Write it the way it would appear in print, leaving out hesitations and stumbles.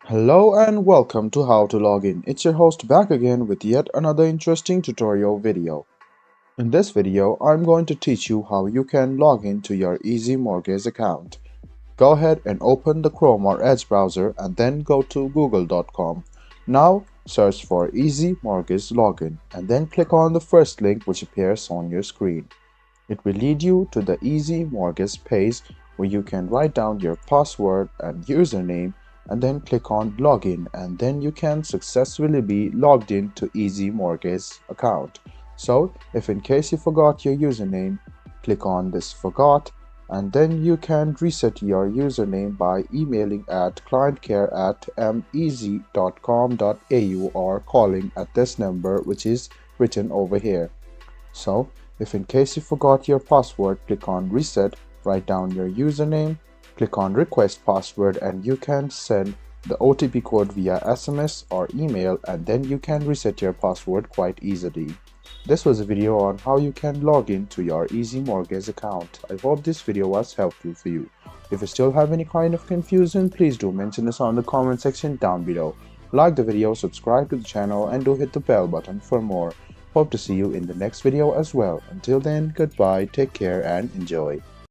Hello and welcome to How to Log In. It's your host back again with yet another interesting tutorial video. In this video, I'm going to teach you how you can log in to your Ezy Mortgage account. Go ahead and open the Chrome or Edge browser and then go to google.com. Now search for Ezy Mortgage Login and then click on the first link which appears on your screen. It will lead you to the Ezy Mortgage page where you can write down your password and username and then click on login, and then you can successfully be logged in to Ezy Mortgage account. So if in case you forgot your username, click on this forgot and then you can reset your username by emailing at clientcare@mezy.com.au or calling at this number which is written over here. So if in case you forgot your password, click on reset, write down your username, click on request password, and you can send the OTP code via SMS or email, and then you can reset your password quite easily. This was a video on how you can log in to your Ezy Mortgage account. I hope this video was helpful for you. If you still have any kind of confusion, please do mention us on the comment section down below. Like the video, subscribe to the channel, and do hit the bell button for more. Hope to see you in the next video as well. Until then, goodbye, take care and enjoy.